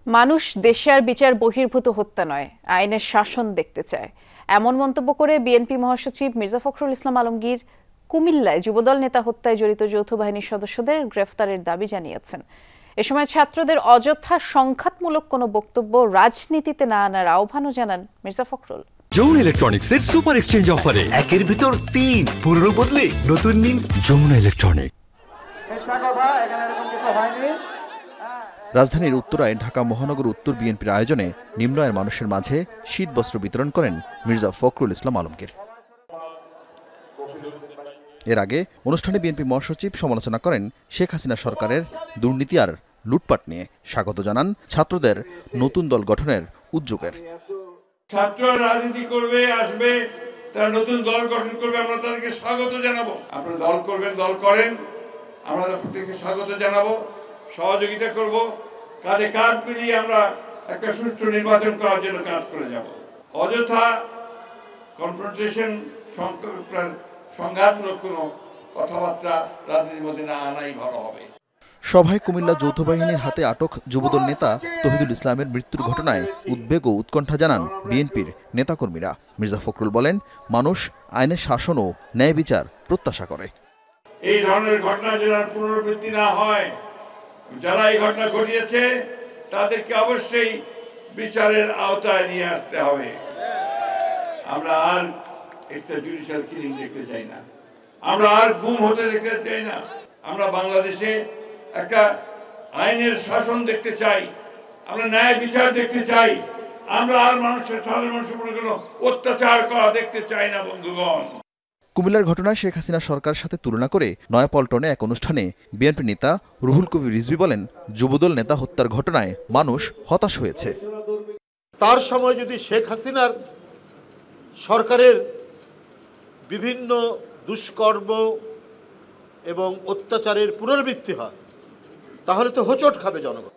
মানুষ দেশে আর বিচার বহির্ভূত হত্যা নয়, আইনের শাসন দেখতে চায়, এমন মন্তব্য করে বিএনপি মহাসচিব মির্জা ফখরুল ইসলাম আলমগীর কুমিল্লায় যুবদল নেতা হত্যায় জড়িত যৌথ বাহিনীর সদস্যদের গ্রেফতারের দাবি জানিয়েছেন। এ সময় ছাত্রদের অযথা সংঘাতমূলক কোনো বক্তব্য রাজনীতিতে না আনার আহ্বানও জানান মির্জা ফখরুল। যমুনা ইলেকট্রনিক্সের সুপার এক্সচেঞ্জ অফারে একের ভিতর ৩ পুরনো বদলে নতুন নিন যমুনা ইলেকট্রনিক। রাজধানীর উত্তরায় ঢাকা মহানগর উত্তর বিএনপির আয়োজনে নিম্ন আয়ের মানুষের মাঝে শীত বস্ত্র বিতরণ করেন মির্জা ফখরুল ইসলাম আলমগীর। এর আগে অনুষ্ঠানে বিএনপি মহাসচিব সমালোচনা করেন শেখ হাসিনা সরকারের দুর্নীতি আর লুটপাট নিয়ে, স্বাগত জানান ছাত্রদের নতুন দল গঠনের উদ্যোগের। ছাত্র রাজনীতি করবে, আসবে, তারা নতুন দল গঠন করবে, আমরা তাদেরকে স্বাগত জানাবো। আপনারা দল করবেন, দল করেন, আমরা প্রত্যেককে স্বাগত জানাবো, সহযোগিতা করব, কাঁধে কাঁধ মিলিয়ে আমরা একটা সুষ্ঠু নির্বাচন করার জন্য কাজ করে যাব। অযথা কনফ্রন্টেশন, সংঘাতমূলক কোনো কথাবার্তা রাজনীতির মধ্যে না আনাই ভালো হবে। সভায় কুমিল্লা যৌথ বাহিনীর হাতে আটক যুবদল নেতা তহিদুল ইসলামের মৃত্যুর ঘটনায় উদ্বেগ ও উৎকণ্ঠা জানান বিএনপির নেতাকর্মীরা। মির্জা ফখরুল বলেন, মানুষ আইনের শাসন ও ন্যায় বিচার প্রত্যাশা করে। এই ধরনের ঘটনা যেন পুনরাবৃত্তি না হয়, যারা এই ঘটনা ঘটিয়েছে তাদেরকে অবশ্যই বিচারের আওতায় নিয়ে আসতে হবে। আমরা আর একটা জুডিশিয়াল কিলিং দেখতে চাই না, আমরা আর গুম হতে দেখতে চাই না। আমরা বাংলাদেশে একটা আইনের শাসন দেখতে চাই, আমরা ন্যায় বিচার দেখতে চাই, আমরা আর সাধারণ মানুষের উপর কোনো অত্যাচার করা দেখতে চাই না। বন্ধুগণ, কুমিল্লার ঘটনায় শেখ হাসিনা সরকারের সাথে তুলনা করে নয়াপল্টনে এক অনুষ্ঠানে বিএনপি নেতা রুহুল কবির রিজভী বলেন, যুবদল নেতা হত্যার ঘটনায় মানুষ হতাশ হয়েছে। তার সময় যদি শেখ হাসিনার সরকারের বিভিন্ন দুষ্কর্ম এবং অত্যাচারের পুনরাবৃত্তি হয়, তাহলে তো হোঁচট খাবে জনগণ।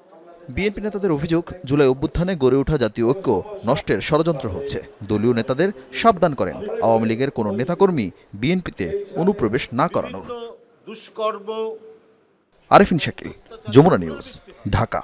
বিএনপি নেতাদের অভিযোগ, জুলাই অভ্যুত্থানে গড়ে ওঠা জাতীয় ঐক্য নষ্টের ষড়যন্ত্র হচ্ছে। দলীয় নেতাদের সাবধান করেন আওয়ামী লীগের কোনো নেতাকর্মী বিএনপিতে অনুপ্রবেশ না করানোর। দুষ্কর্ম। আরেফিন শাকিল, যমুনা নিউজ, ঢাকা।